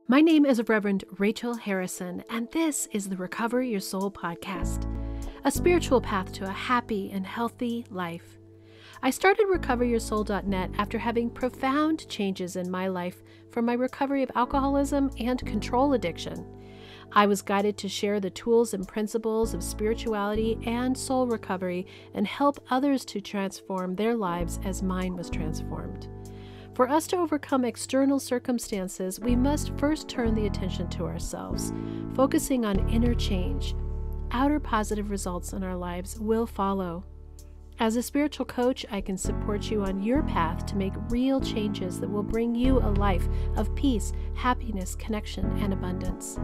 My name is Reverend Rachel Harrison, and this is the Recover Your Soul podcast, a spiritual path to a happy and healthy life. I started recoveryoursoul.net after having profound changes in my life from my recovery of alcoholism and control addiction. I was guided to share the tools and principles of spirituality and soul recovery and help others to transform their lives as mine was transformed. For us to overcome external circumstances, we must first turn the attention to ourselves, focusing on inner change. Outer positive results in our lives will follow. As a spiritual coach, I can support you on your path to make real changes that will bring you a life of peace, happiness, connection, and abundance.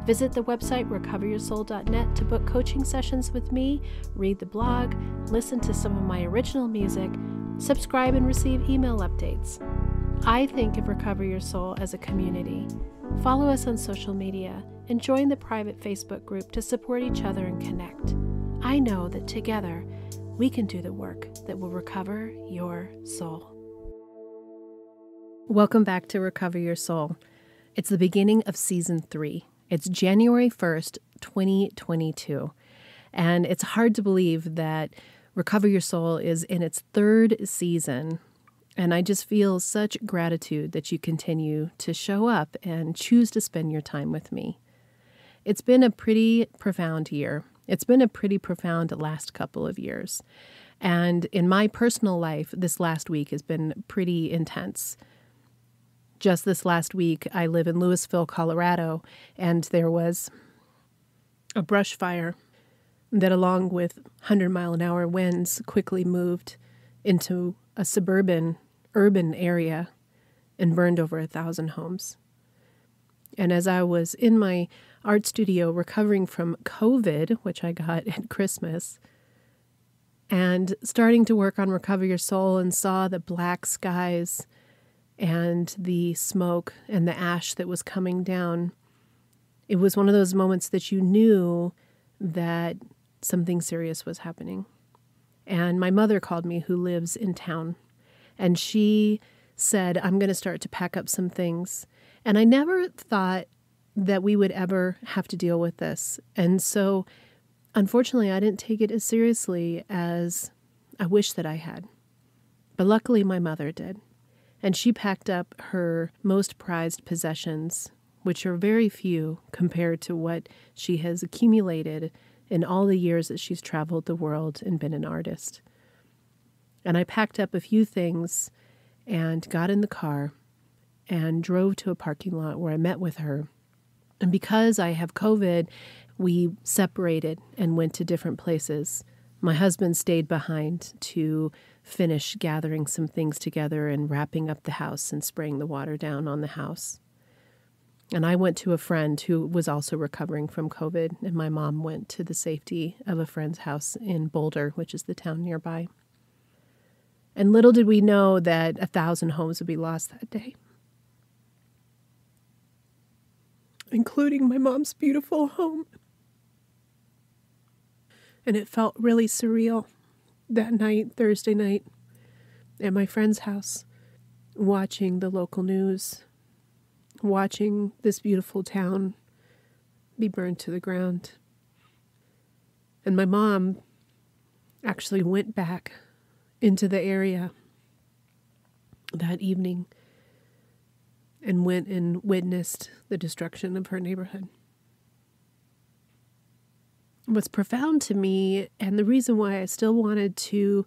Visit the website recoveryoursoul.net to book coaching sessions with me, read the blog, listen to some of my original music, subscribe and receive email updates. I think of Recover Your Soul as a community. Follow us on social media and join the private Facebook group to support each other and connect. I know that together we can do the work that will recover your soul. Welcome back to Recover Your Soul. It's the beginning of season 3. It's January 1st, 2022. And it's hard to believe that Recover Your Soul is in its 3rd season, and I just feel such gratitude that you continue to show up and choose to spend your time with me. It's been a pretty profound year. It's been a pretty profound last couple of years. And in my personal life, this last week has been pretty intense. Just this last week, I live in Louisville, Colorado, and there was a brush fire that, along with 100-mile-an-hour winds, quickly moved into a suburban, urban area and burned over 1,000 homes. And as I was in my art studio recovering from COVID, which I got at Christmas, and starting to work on Recover Your Soul and saw the black skies and the smoke and the ash that was coming down, it was one of those moments that you knew that something serious was happening. And my mother called me, who lives in town, and she said, I'm going to start to pack up some things. And I never thought that we would ever have to deal with this. And so, unfortunately, I didn't take it as seriously as I wish that I had. But luckily, my mother did. And she packed up her most prized possessions, which are very few compared to what she has accumulated in all the years that she's traveled the world and been an artist. And I packed up a few things and got in the car and drove to a parking lot where I met with her. And because I have COVID, we separated and went to different places. My husband stayed behind to finish gathering some things together and wrapping up the house and spraying the water down on the house. And I went to a friend who was also recovering from COVID, and my mom went to the safety of a friend's house in Boulder, which is the town nearby. And little did we know that 1,000 homes would be lost that day, including my mom's beautiful home. And it felt really surreal that night, Thursday night, at my friend's house, watching the local news, watching this beautiful town be burned to the ground. And my mom actually went back into the area that evening and went and witnessed the destruction of her neighborhood. What's profound to me, and the reason why I still wanted to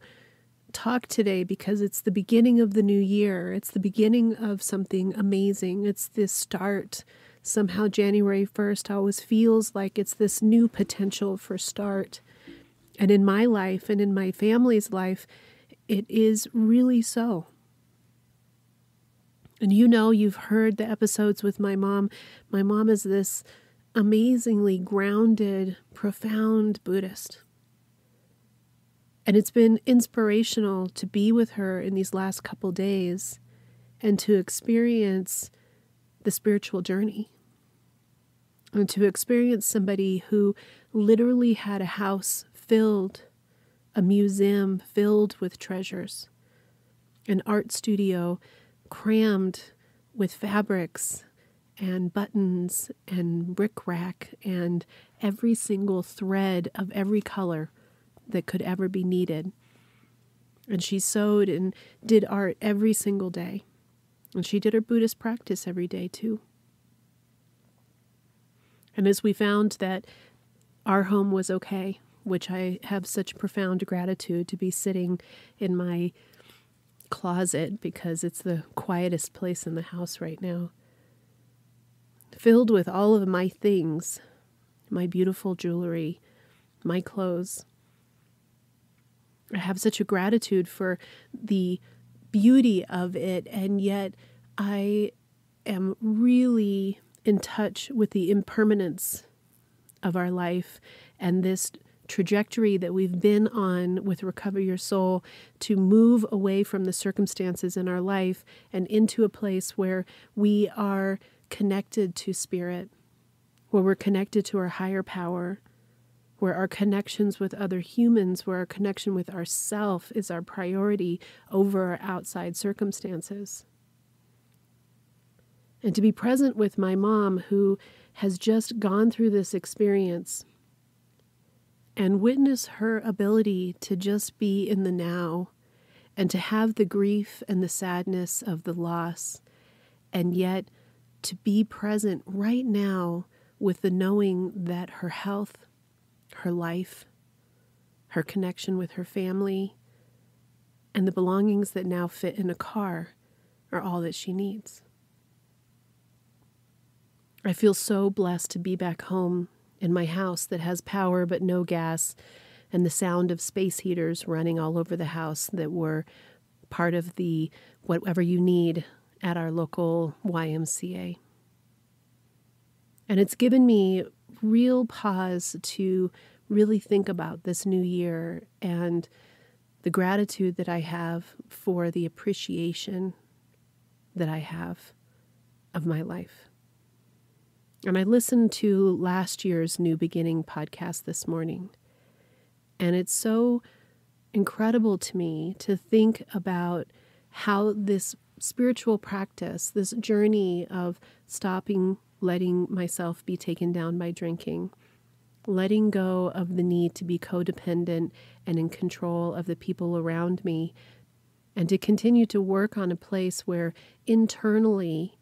talk today, because it's the beginning of the new year. It's the beginning of something amazing. It's this start. Somehow January 1st always feels like it's this new potential for start. And in my life and in my family's life, it is really so. And you know, you've heard the episodes with my mom. My mom is this amazingly grounded, profound Buddhist. And it's been inspirational to be with her in these last couple days and to experience the spiritual journey. And to experience somebody who literally had a house filled, a museum filled with treasures, an art studio crammed with fabrics and buttons and rickrack and every single thread of every color that could ever be needed. And she sewed and did art every single day. And she did her Buddhist practice every day too. And as we found that our home was okay, which I have such profound gratitude to be sitting in my closet because it's the quietest place in the house right now, filled with all of my things, my beautiful jewelry, my clothes. I have such a gratitude for the beauty of it, and yet I am really in touch with the impermanence of our life and this trajectory that we've been on with Recover Your Soul to move away from the circumstances in our life and into a place where we are connected to spirit, where we're connected to our higher power, where our connections with other humans, where our connection with ourself is our priority over our outside circumstances. And to be present with my mom, who has just gone through this experience, and witness her ability to just be in the now and to have the grief and the sadness of the loss, and yet to be present right now with the knowing that her health, her life, her connection with her family, and the belongings that now fit in a car are all that she needs. I feel so blessed to be back home in my house that has power but no gas, and the sound of space heaters running all over the house that were part of the whatever you need at our local YMCA. And it's given me real pause to really think about this new year and the gratitude that I have for the appreciation that I have of my life. And I listened to last year's New Beginning podcast this morning, and it's so incredible to me to think about how this spiritual practice, this journey of stopping letting myself be taken down by drinking, letting go of the need to be codependent and in control of the people around me, and to continue to work on a place where internally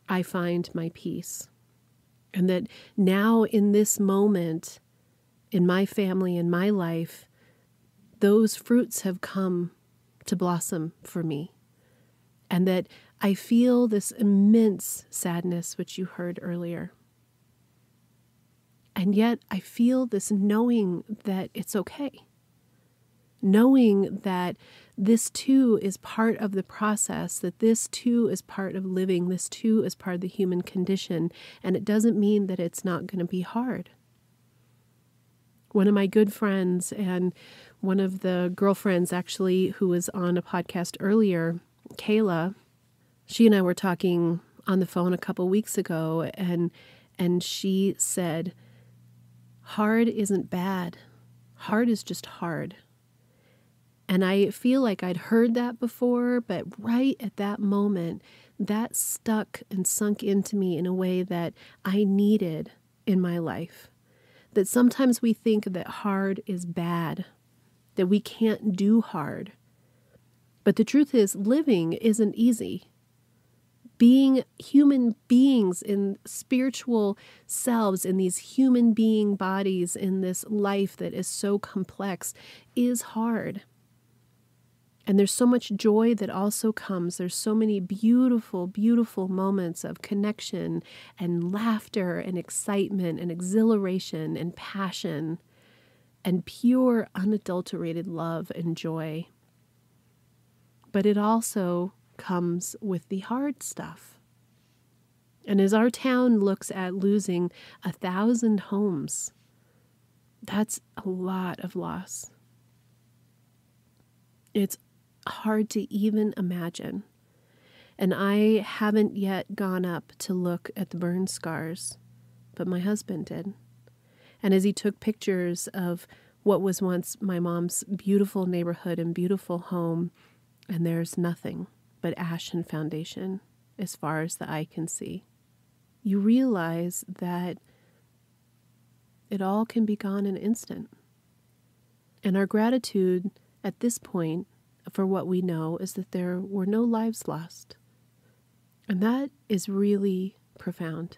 I find my peace. And that now in this moment, in my family, in my life, those fruits have come to blossom for me. And that I feel this immense sadness, which you heard earlier. And yet I feel this knowing that it's okay. Knowing that this too is part of the process, that this too is part of living, this too is part of the human condition, and it doesn't mean that it's not going to be hard. One of my good friends and one of the girlfriends actually who was on a podcast earlier, Kayla, she and I were talking on the phone a couple weeks ago, and she said, hard isn't bad. Hard is just hard. And I feel like I'd heard that before, but right at that moment, that stuck and sunk into me in a way that I needed in my life. That sometimes we think that hard is bad, that we can't do hard. But the truth is, living isn't easy. Being human beings in spiritual selves, in these human being bodies, in this life that is so complex, is hard. And there's so much joy that also comes. There's so many beautiful, beautiful moments of connection and laughter and excitement and exhilaration and passion and pure, unadulterated love and joy. But it also comes with the hard stuff. And as our town looks at losing 1,000 homes, that's a lot of loss. It's hard to even imagine. And I haven't yet gone up to look at the burn scars, but my husband did. And as he took pictures of what was once my mom's beautiful neighborhood and beautiful home, and there's nothing but ash and foundation as far as the eye can see. you realize that it all can be gone in an instant. And our gratitude at this point for what we know is that there were no lives lost. And that is really profound.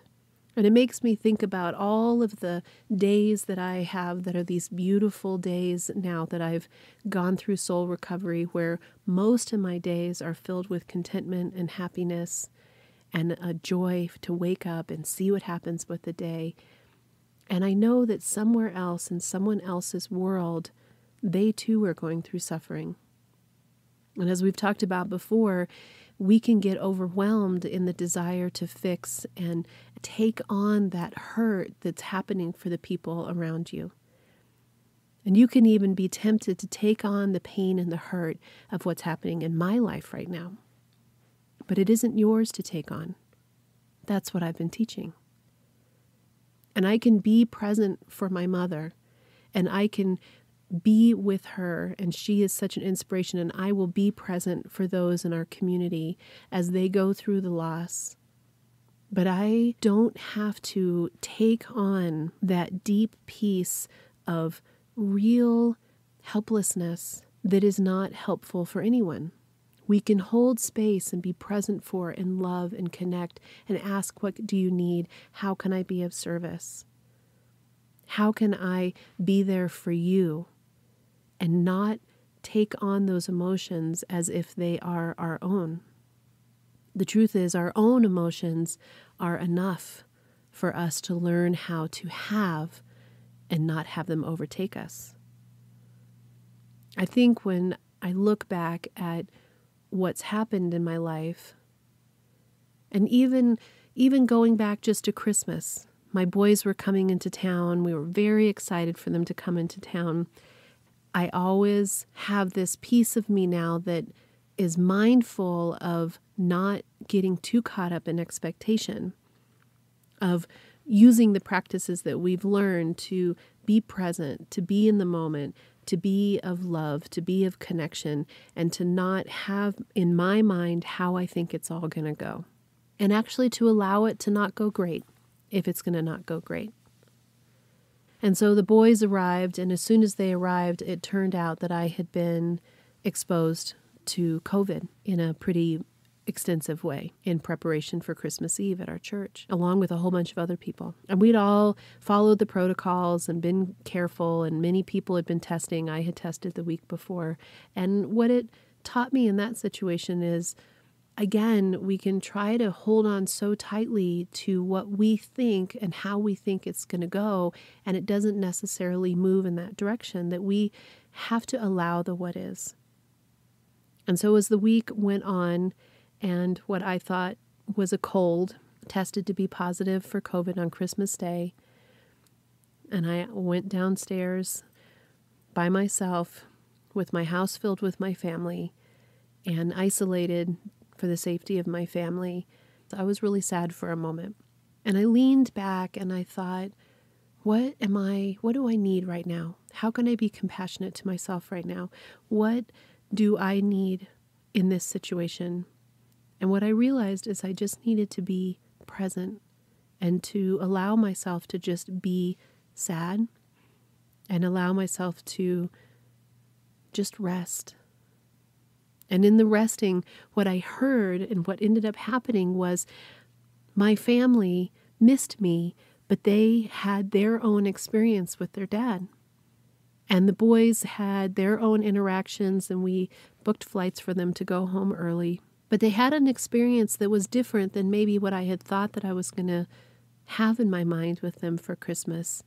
And it makes me think about all of the days that I have that are these beautiful days now that I've gone through soul recovery, where most of my days are filled with contentment and happiness and a joy to wake up and see what happens with the day. And I know that somewhere else in someone else's world, they too are going through suffering. And as we've talked about before, we can get overwhelmed in the desire to fix and take on that hurt that's happening for the people around you. And you can even be tempted to take on the pain and the hurt of what's happening in my life right now. But it isn't yours to take on. That's what I've been teaching. And I can be present for my mother, and I can be with her, and she is such an inspiration, and I will be present for those in our community as they go through the loss. But I don't have to take on that deep piece of real helplessness that is not helpful for anyone. We can hold space and be present for and love and connect and ask, what do you need? How can I be of service? How can I be there for you? And not take on those emotions as if they are our own. The truth is, our own emotions are enough for us to learn how to have and not have them overtake us. I think when I look back at what's happened in my life, and even going back just to Christmas, my boys were coming into town. We were very excited for them to come into town. I always have this piece of me now that is mindful of not getting too caught up in expectation, of using the practices that we've learned to be present, to be in the moment, to be of love, to be of connection, and to not have in my mind how I think it's all going to go. And actually to allow it to not go great if it's going to not go great. And so the boys arrived, and as soon as they arrived, it turned out that I had been exposed to COVID in a pretty extensive way in preparation for Christmas Eve at our church, along with a whole bunch of other people. And we'd all followed the protocols and been careful, and many people had been testing. I had tested the week before. And what it taught me in that situation is, again, we can try to hold on so tightly to what we think and how we think it's going to go, and it doesn't necessarily move in that direction, that we have to allow the what is. And so as the week went on, and what I thought was a cold tested to be positive for COVID on Christmas Day, and I went downstairs by myself with my house filled with my family and isolated for the safety of my family. I was really sad for a moment. And I leaned back and I thought, what do I need right now? How can I be compassionate to myself right now? What do I need in this situation? And what I realized is I just needed to be present and to allow myself to just be sad and allow myself to just rest. And in the resting, what I heard and what ended up happening was my family missed me, but they had their own experience with their dad. And the boys had their own interactions, and we booked flights for them to go home early. But they had an experience that was different than maybe what I had thought that I was going to have in my mind with them for Christmas.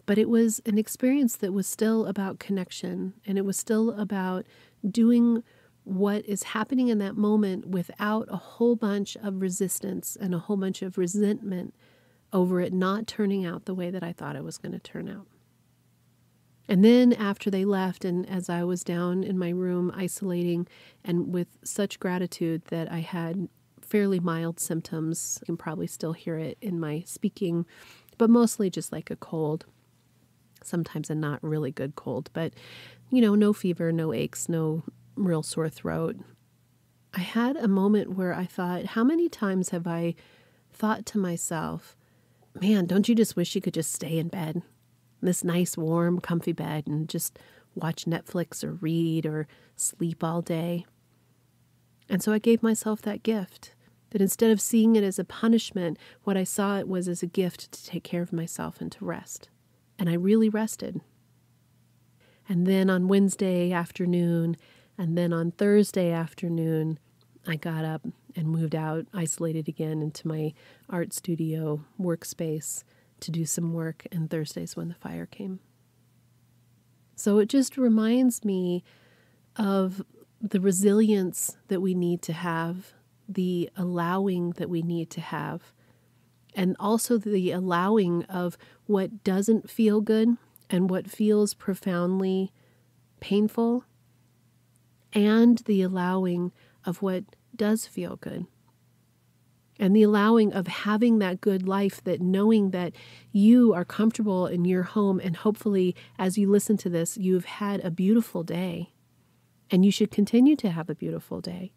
But it was an experience that was still about connection, and it was still about doing what is happening in that moment without a whole bunch of resistance and a whole bunch of resentment over it not turning out the way that I thought it was going to turn out. And then after they left, and as I was down in my room isolating and with such gratitude that I had fairly mild symptoms, you can probably still hear it in my speaking, but mostly just like a cold. Sometimes a not really good cold, but, no fever, no aches, no real sore throat. I had a moment where I thought, how many times have I thought to myself, man, don't you just wish you could just stay in bed, this nice, warm, comfy bed, and just watch Netflix or read or sleep all day? And so I gave myself that gift, that instead of seeing it as a punishment, what I saw it was as a gift to take care of myself and to rest. And I really rested. And then on Wednesday afternoon, and then on Thursday afternoon, I got up and moved out, isolated again into my art studio workspace to do some work, and Thursday's when the fire came. So it just reminds me of the resilience that we need to have, the allowing that we need to have, and also the allowing of what doesn't feel good and what feels profoundly painful, and the allowing of what does feel good. And the allowing of having that good life, that knowing that you are comfortable in your home, and hopefully as you listen to this, you've had a beautiful day. And you should continue to have a beautiful day.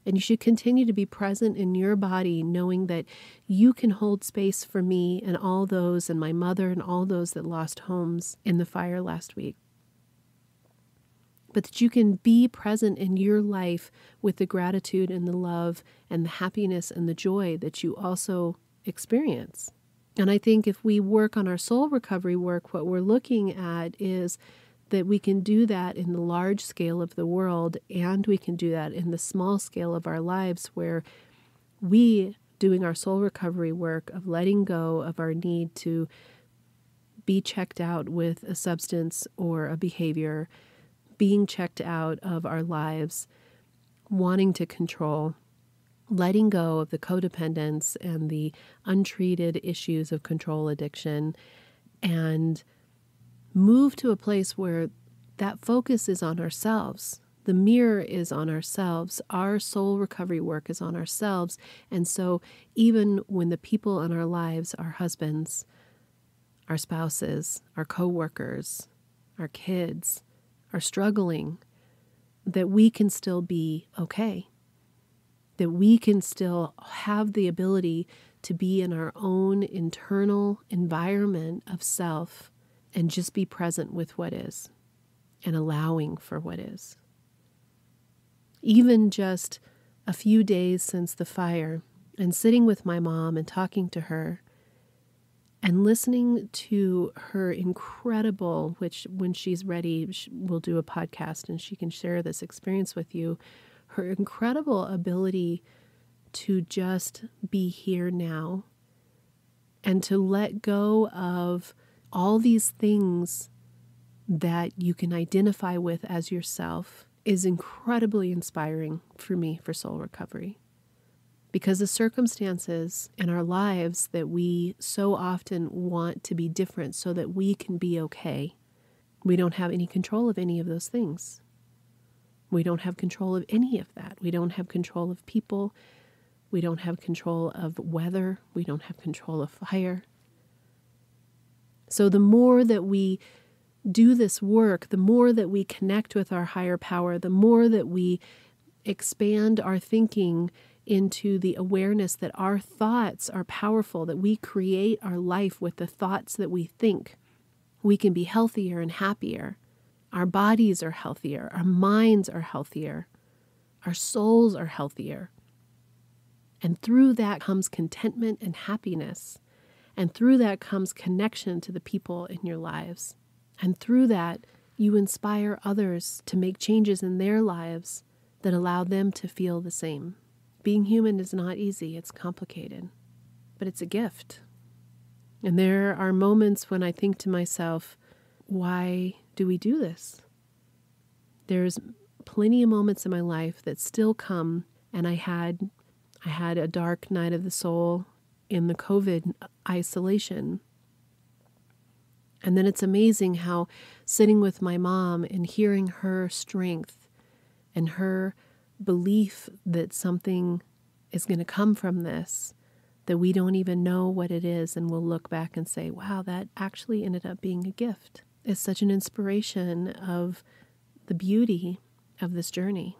And you should continue to be present in your body, knowing that you can hold space for me and all those, and my mother and all those that lost homes in the fire last week. But that you can be present in your life with the gratitude and the love and the happiness and the joy that you also experience. And I think if we work on our soul recovery work, what we're looking at is that we can do that in the large scale of the world, and we can do that in the small scale of our lives, where we, doing our soul recovery work of letting go of our need to be checked out with a substance or a behavior, being checked out of our lives, wanting to control, letting go of the codependence and the untreated issues of control addiction, and move to a place where that focus is on ourselves. The mirror is on ourselves. Our soul recovery work is on ourselves. And so even when the people in our lives, our husbands, our spouses, our coworkers, our kids, are struggling, that we can still be okay. That we can still have the ability to be in our own internal environment of self and just be present with what is and allowing for what is. Even just a few days since the fire, and sitting with my mom and talking to her and listening to her incredible, which when she's ready, we'll do a podcast and she can share this experience with you, her incredible ability to just be here now and to let go of all these things that you can identify with as yourself is incredibly inspiring for me for soul recovery. Because the circumstances in our lives that we so often want to be different so that we can be okay, we don't have any control of any of those things. We don't have control of any of that. We don't have control of people. We don't have control of weather. We don't have control of fire. So the more that we do this work, the more that we connect with our higher power, the more that we expand our thinking into the awareness that our thoughts are powerful, that we create our life with the thoughts that we think, we can be healthier and happier. Our bodies are healthier. Our minds are healthier. Our souls are healthier. And through that comes contentment and happiness. And through that comes connection to the people in your lives. And through that, you inspire others to make changes in their lives that allow them to feel the same. Being human is not easy. It's complicated. But it's a gift. And there are moments when I think to myself, why do we do this? There's plenty of moments in my life that still come, and I had a dark night of the soul in the COVID isolation. And then it's amazing how sitting with my mom and hearing her strength and her belief that something is going to come from this, that we don't even know what it is, and we'll look back and say, wow, that actually ended up being a gift. It's such an inspiration of the beauty of this journey.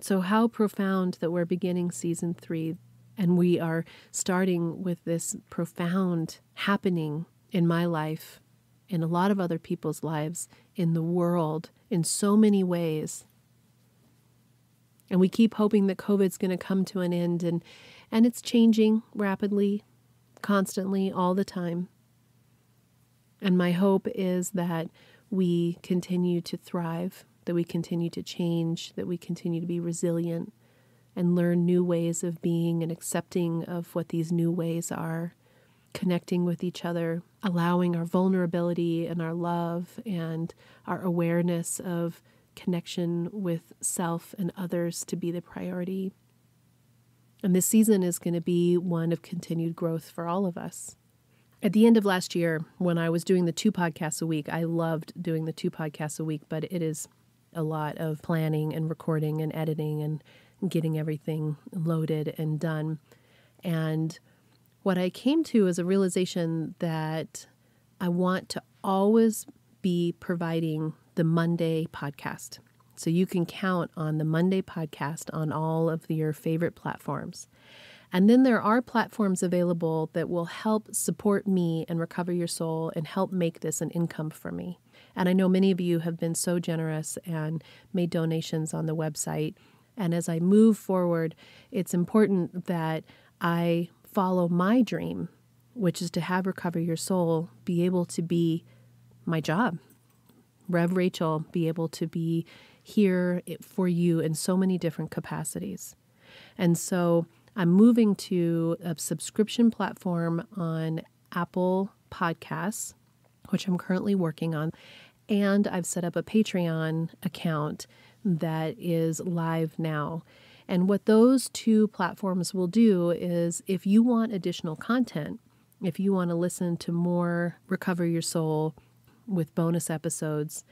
So how profound that we're beginning season 3. And we are starting with this profound happening in my life, in a lot of other people's lives, in the world, in so many ways. And we keep hoping that COVID's going to come to an end, and it's changing rapidly, constantly, all the time. And my hope is that we continue to thrive, that we continue to change, that we continue to be resilient and learn new ways of being and accepting of what these new ways are, connecting with each other, allowing our vulnerability and our love and our awareness of connection with self and others to be the priority. And this season is going to be one of continued growth for all of us. At the end of last year, when I was doing the 2 podcasts a week, I loved doing the 2 podcasts a week, but it is a lot of planning and recording and editing and getting everything loaded and done. And what I came to is a realization that I want to always be providing the Monday podcast. So you can count on the Monday podcast on all of your favorite platforms. And then there are platforms available that will help support me and Recover Your Soul and help make this an income for me. And I know many of you have been so generous and made donations on the website. And as I move forward, it's important that I follow my dream, which is to have Recover Your Soul be able to be my job. Rev Rachel be able to be here for you in so many different capacities. And so I'm moving to a subscription platform on Apple Podcasts, which I'm currently working on. And I've set up a Patreon account that is live now. And what those 2 platforms will do is if you want additional content, if you want to listen to more Recover Your Soul with bonus episodes,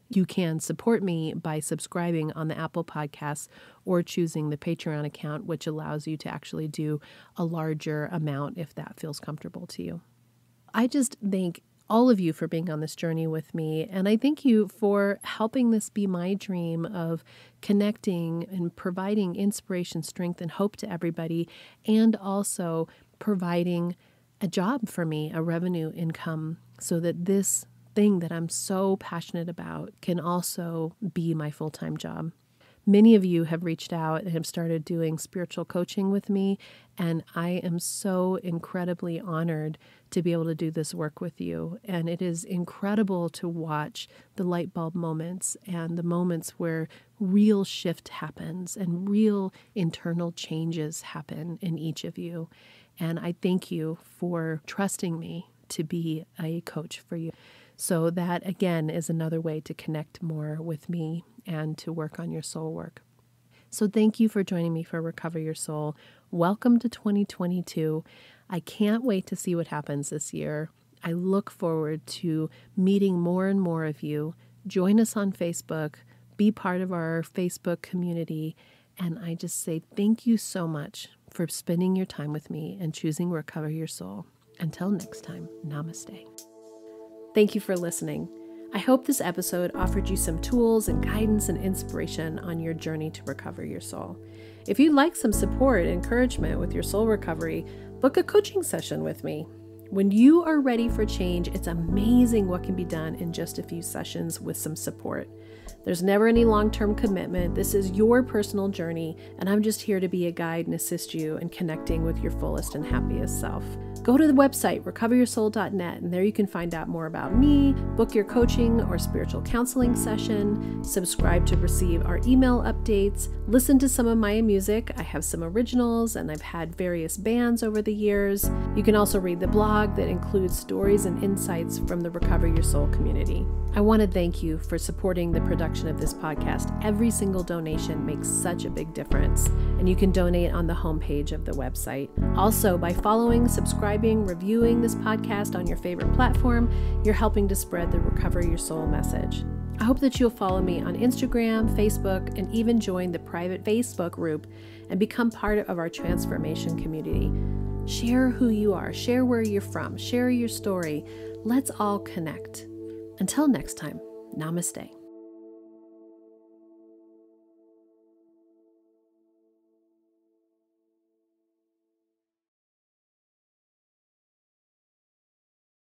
you can support me by subscribing on the Apple Podcasts or choosing the Patreon account, which allows you to actually do a larger amount if that feels comfortable to you. I just thank all of you for being on this journey with me, and I thank you for helping this be my dream of connecting and providing inspiration, strength, and hope to everybody, and also providing a job for me, a revenue income, so that this thing that I'm so passionate about can also be my full-time job. Many of you have reached out and have started doing spiritual coaching with me, and I am so incredibly honored to be able to do this work with you. And it is incredible to watch the light bulb moments and the moments where real shift happens and real internal changes happen in each of you. And I thank you for trusting me to be a coach for you. So that, again, is another way to connect more with me and to work on your soul work. So thank you for joining me for Recover Your Soul. Welcome to 2022. I can't wait to see what happens this year. I look forward to meeting more and more of you. Join us on Facebook. Be part of our Facebook community. And I just say thank you so much for spending your time with me and choosing Recover Your Soul. Until next time, namaste. Thank you for listening. I hope this episode offered you some tools and guidance and inspiration on your journey to recover your soul. If you'd like some support and encouragement with your soul recovery, book a coaching session with me. When you are ready for change, it's amazing what can be done in just a few sessions with some support. There's never any long-term commitment. This is your personal journey, and I'm just here to be a guide and assist you in connecting with your fullest and happiest self. Go to the website, recoveryoursoul.net, and there you can find out more about me, book your coaching or spiritual counseling session, subscribe to receive our email updates, listen to some of my music. I have some originals, and I've had various bands over the years. You can also read the blog that includes stories and insights from the Recover Your Soul community. I want to thank you for supporting the production of this podcast. Every single donation makes such a big difference, and you can donate on the homepage of the website. Also, by following, subscribing, reviewing this podcast on your favorite platform, you're helping to spread the Recover Your Soul message. I hope that you'll follow me on Instagram, Facebook, and even join the private Facebook group and become part of our transformation community. Share who you are, share where you're from, share your story. Let's all connect. Until next time, namaste.